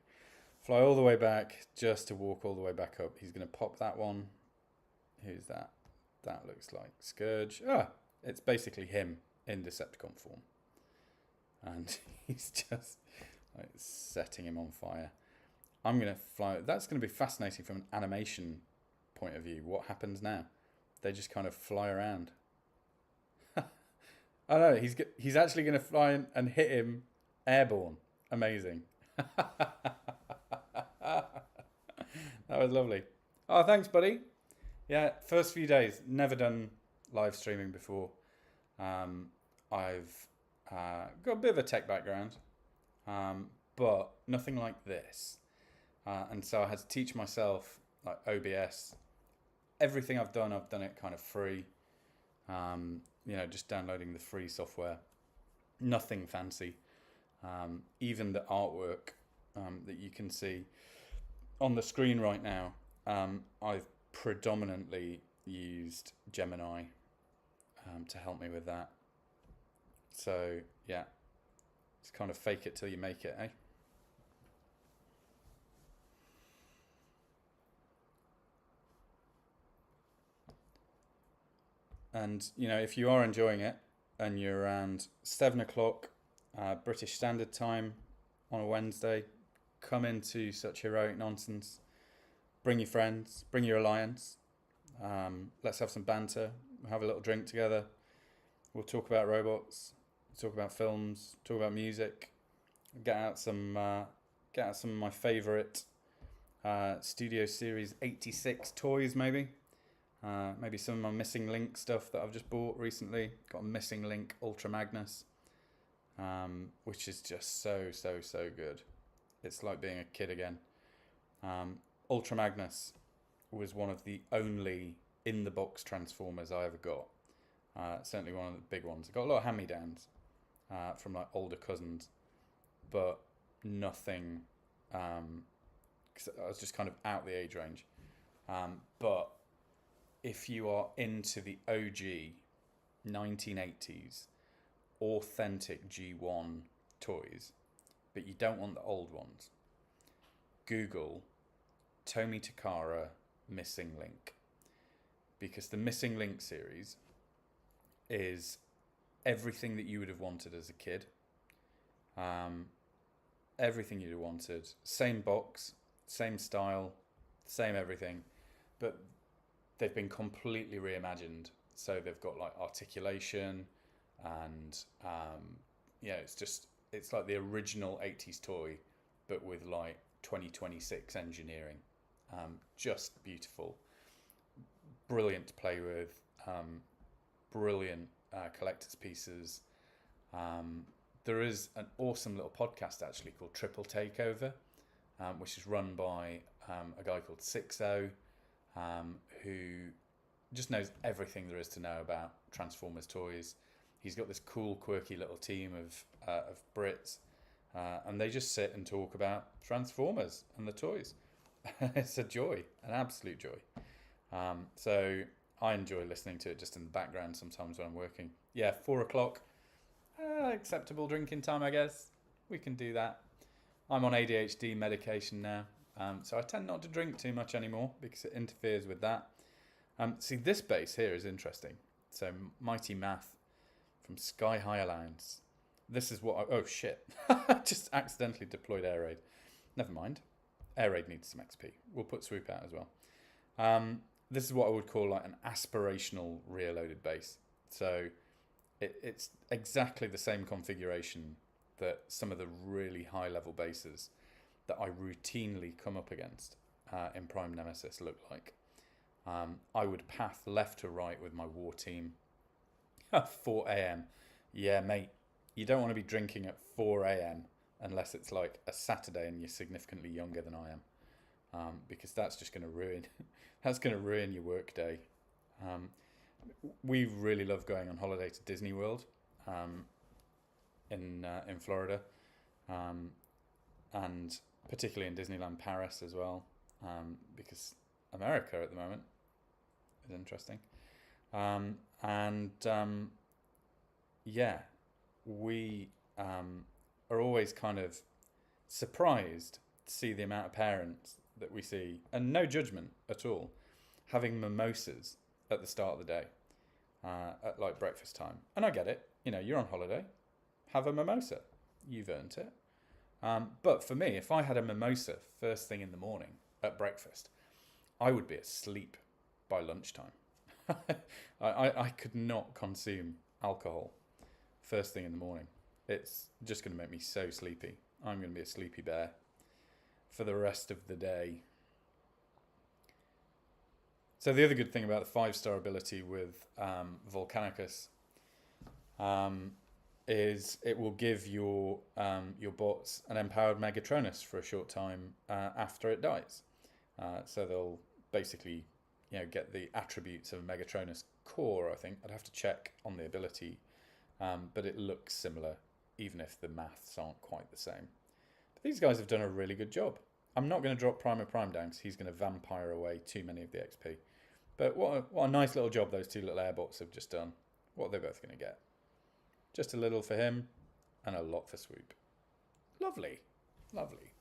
Fly all the way back just to walk all the way back up. He's going to pop that one. Who's that? That looks like Scourge. Ah, it's basically him in Decepticon form. And he's just like setting him on fire. I'm going to fly. That's going to be fascinating from an animation point of view. What happens now? They just kind of fly around. I know, he's actually going to fly and hit him airborne. Amazing. That was lovely. Oh, thanks, buddy. Yeah, first few days, never done live streaming before. I've got a bit of a tech background, but nothing like this. And so I had to teach myself like OBS. Everything I've done it kind of free. Just downloading the free software. Nothing fancy. Even the artwork that you can see on the screen right now, I've predominantly used Gemini to help me with that. So yeah, it's kind of fake it till you make it, eh? And if you are enjoying it and you're around 7 o'clock British Standard Time on a Wednesday, come into such heroic nonsense. Bring your friends, bring your alliance. Let's have some banter, have a little drink together. We'll talk about robots, talk about films, talk about music. Get out some of my favourite Studio Series 86 toys, maybe. Maybe some of my Missing Link stuff that I've just bought recently. Got a Missing Link Ultra Magnus, which is just so good. It's like being a kid again. Ultra Magnus was one of the only in-the-box Transformers I ever got. Certainly one of the big ones. I got a lot of hand-me-downs from like older cousins, but nothing. 'Cause I was just kind of out the age range. But if you are into the OG 1980s authentic G1 toys, but you don't want the old ones, Google Tomy Takara Missing Link, because the Missing Link series is everything that you would have wanted as a kid. Everything you'd have wanted. Same box, same style, same everything, but they've been completely reimagined. So they've got like articulation and it's like the original 80s toy, but with like 2026 engineering. Just beautiful. Brilliant to play with. Brilliant collector's pieces. There is an awesome little podcast actually called Triple Takeover, which is run by a guy called Sixo, who just knows everything there is to know about Transformers toys. He's got this cool, quirky little team of Brits, and they just sit and talk about Transformers and the toys. It's a joy, an absolute joy. So I enjoy listening to it just in the background sometimes when I'm working. Yeah, 4 o'clock, acceptable drinking time, I guess. We can do that. I'm on ADHD medication now, so I tend not to drink too much anymore because it interferes with that. See, this base here is interesting. So Mighty Math from Sky High Alliance. This is what oh shit. Just accidentally deployed Air Raid. Never mind. Air Raid needs some XP. We'll put Swoop out as well. This is what I would call like an aspirational rear-loaded base. So it's exactly the same configuration that some of the really high-level bases that I routinely come up against in Pr1me Nemesis look like. I would path left to right with my war team at 4 a.m. Yeah, mate, you don't want to be drinking at 4 a.m. unless it's like a Saturday and you're significantly younger than I am, because that's just going to ruin that's going to ruin your work day. We really love going on holiday to Disney World in Florida, and particularly in Disneyland Paris as well, because America at the moment is interesting. We are always kind of surprised to see the amount of parents that we see, and no judgment at all, having mimosas at the start of the day, at like breakfast time. And I get it, you're on holiday, have a mimosa, you've earned it. But for me, if I had a mimosa first thing in the morning at breakfast, I would be asleep by lunchtime. I could not consume alcohol first thing in the morning. It's just going to make me so sleepy. I'm going to be a sleepy bear for the rest of the day. So the other good thing about the 5-star ability with Volcanicus, is it will give your bots an empowered Megatronus for a short time after it dies. So they'll basically, get the attributes of a Megatronus core. I think I'd have to check on the ability, but it looks similar, even if the maths aren't quite the same. But these guys have done a really good job. I'm not going to drop Pr1me Prime down because he's going to vampire away too many of the XP. But what a nice little job those two little airbots have just done. What are they both going to get? Just a little for him and a lot for Swoop. Lovely. Lovely.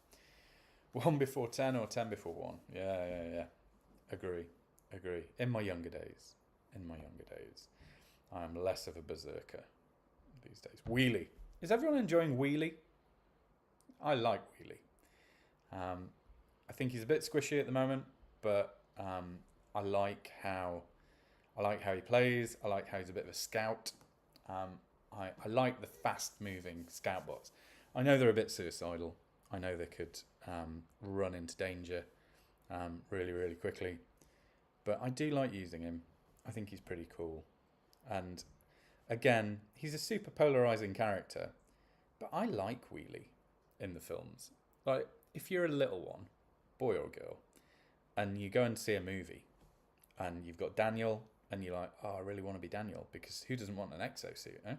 1 before 10 or 10 before 1. Yeah. Agree. In my younger days. I'm less of a berserker these days. Wheelie. Is everyone enjoying Wheelie? I like Wheelie. I think he's a bit squishy at the moment, but I like how he plays. I like how he's a bit of a scout. I like the fast-moving scout bots. I know they're a bit suicidal. I know they could run into danger really, really quickly. But I do like using him. I think he's pretty cool. And again, he's a super polarizing character. But I like Wheelie in the films. Like, if you're a little one, boy or girl, and you go and see a movie, and you've got Daniel, and you're like, oh, I really want to be Daniel, because who doesn't want an exosuit, eh?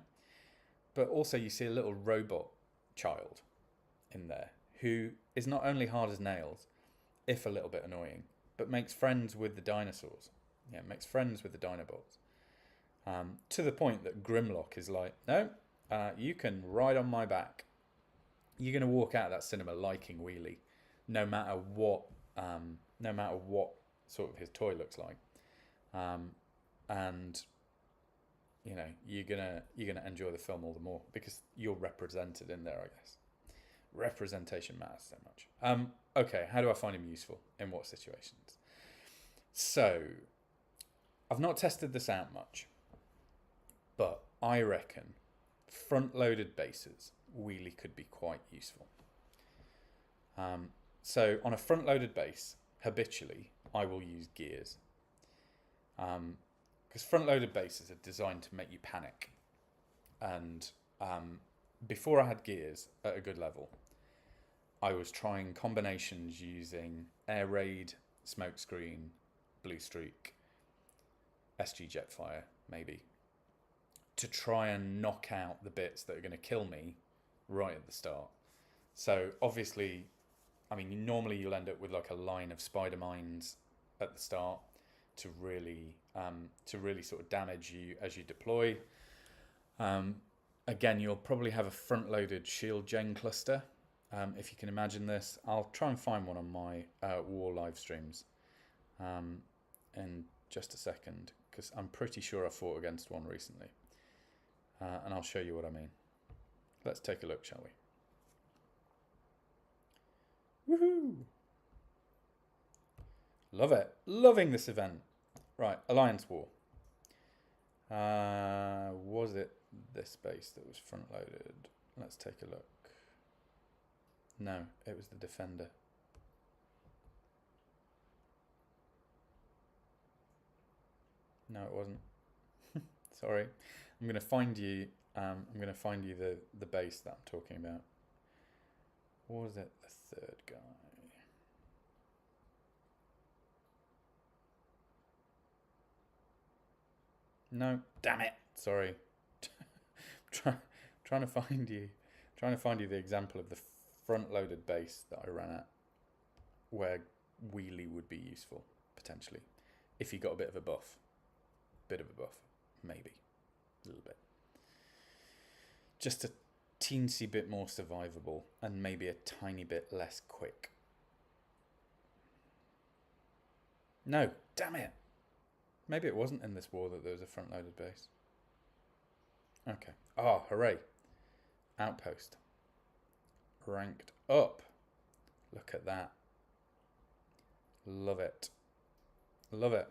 But also you see a little robot child in there who is not only hard as nails, if a little bit annoying, but makes friends with the dinosaurs. Yeah, makes friends with the Dinobots. To the point that Grimlock is like, no, you can ride on my back. You're going to walk out of that cinema liking Wheelie, no matter what sort of his toy looks like. And you're gonna enjoy the film all the more because you're represented in there, I guess. Representation matters so much. Okay, how do I find him useful? In what situations? So, I've not tested this out much, but I reckon front-loaded bases, Wheelie could be quite useful. So, on a front-loaded base, habitually, I will use gears. Because front-loaded bases are designed to make you panic. And before I had gears at a good level, I was trying combinations using Air Raid, Smokescreen, Blue Streak, SG Jetfire, maybe, to try and knock out the bits that are going to kill me right at the start. So obviously, I mean, normally you'll end up with like a line of spider mines at the start to really sort of damage you as you deploy. Again, you'll probably have a front-loaded shield gen cluster, if you can imagine this. I'll try and find one on my war live streams in just a second, because I'm pretty sure I fought against one recently, and I'll show you what I mean. Let's take a look, shall we? Woohoo! Love it. Loving this event. Right, Alliance War. Was it this base that was front-loaded? Let's take a look. No, it was the Defender. No, it wasn't. Sorry. I'm going to find you. The base that I'm talking about. Or was it the third guy? No, damn it. Sorry. Trying to find you the example of the front-loaded base that I ran at, where Wheelie would be useful potentially, if you got a bit of a buff, maybe a little bit, just a teensy bit more survivable, and maybe a tiny bit less quick. No, damn it. Maybe it wasn't in this war that there was a front-loaded base. Okay. Oh, hooray. Outpost. Ranked up. Look at that. Love it. Love it.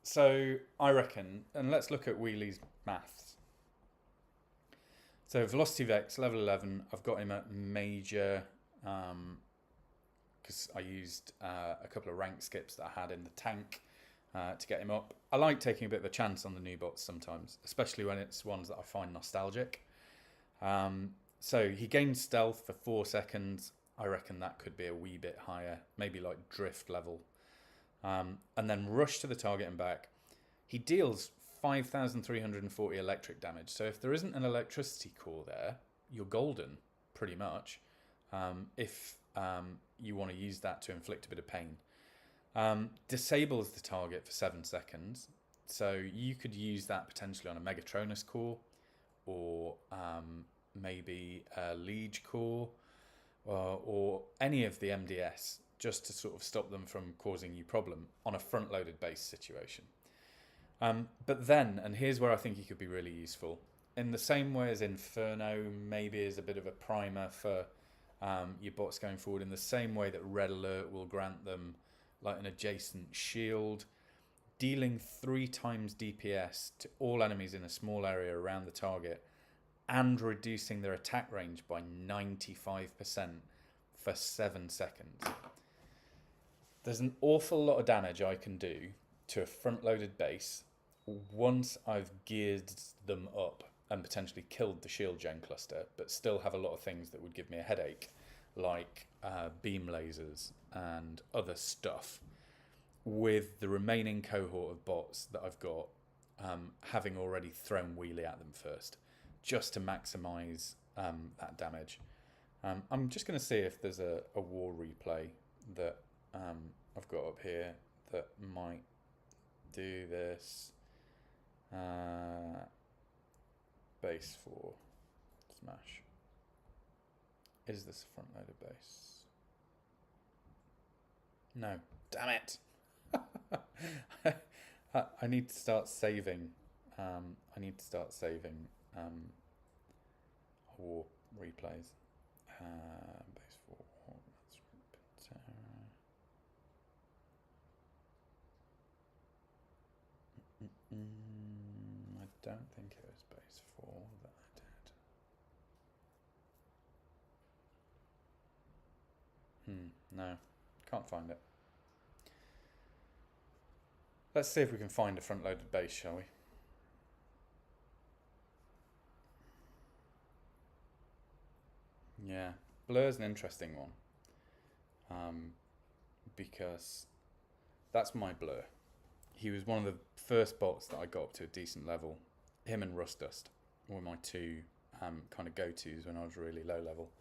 So I reckon, and let's look at Wheelie's maths. So Velocity Vex, level 11. I've got him at Major, because I used a couple of rank skips that I had in the tank. to get him up. I like taking a bit of a chance on the new bots sometimes, especially when it's ones that I find nostalgic. So he gains stealth for 4 seconds. I reckon that could be a wee bit higher, maybe like drift level. And then rush to the target and back. He deals 5,340 electric damage. So if there isn't an electricity core there, you're golden, pretty much, if you want to use that to inflict a bit of pain. Disables the target for 7 seconds. So you could use that potentially on a Megatronus core, or maybe a Liege core, or any of the MDS, just to sort of stop them from causing you problem on a front-loaded base situation. But then, and here's where I think he could be really useful, in the same way as Inferno maybe is a bit of a primer for your bots going forward, in the same way that Red Alert will grant them like an adjacent shield, dealing 3 times DPS to all enemies in a small area around the target, and reducing their attack range by 95% for 7 seconds. There's an awful lot of damage I can do to a front-loaded base once I've geared them up and potentially killed the shield gen cluster, but still have a lot of things that would give me a headache, like beam lasers and other stuff, with the remaining cohort of bots that I've got having already thrown wheelie at them first, just to maximise that damage. I'm just going to see if there's a war replay that I've got up here that might do this. Base 4 smash. Is this a front loader base? No. Damn it. I need to start saving. I need to start saving war replays. Base 4. I don't think it was base 4 that I did. No, can't find it. Let's see if we can find a front-loaded base, shall we? Yeah, Blur's an interesting one, because that's my Blur. He was one of the first bots that I got up to a decent level. Him and Rust Dust were my 2 kind of go-tos when I was really low level.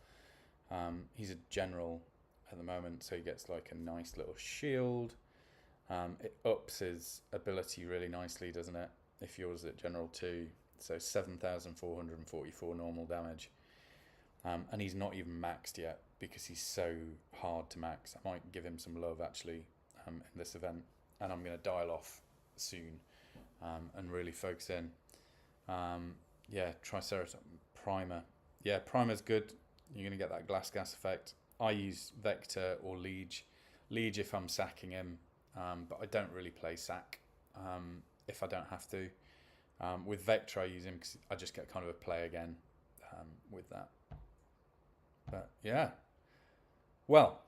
He's a general at the moment, so he gets like a nice little shield. It ups his ability really nicely, doesn't it? If yours at general 2, so 7,444 normal damage. And he's not even maxed yet because he's so hard to max. I might give him some love actually in this event, and I'm going to dial off soon and really focus in. Yeah, Triceratops Primer. Yeah, Primer's good. You're going to get that glass gas effect. I use Vector or Liege. Liege if I'm sacking him, but I don't really play sack if I don't have to. With Vector I use him because I just get kind of a play again with that. But yeah, well,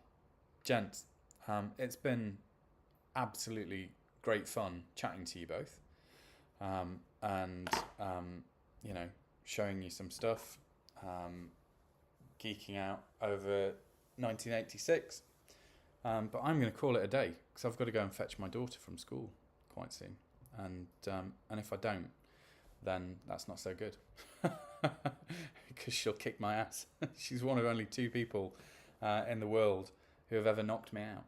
gents, it's been absolutely great fun chatting to you both, and you know, showing you some stuff, geeking out over 1986. But I'm going to call it a day because I've got to go and fetch my daughter from school quite soon, and if I don't, then that's not so good. Because she'll kick my ass. She's one of only 2 people in the world who have ever knocked me out.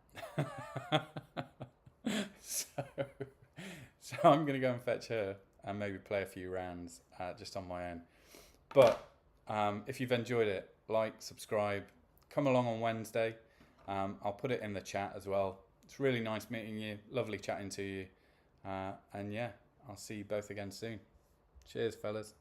So I'm going to go and fetch her and maybe play a few rounds just on my own. But if you've enjoyed it, like, subscribe, come along on Wednesday. I'll put it in the chat as well. It's really nice meeting you, lovely chatting to you. And yeah, I'll see you both again soon. Cheers, fellas.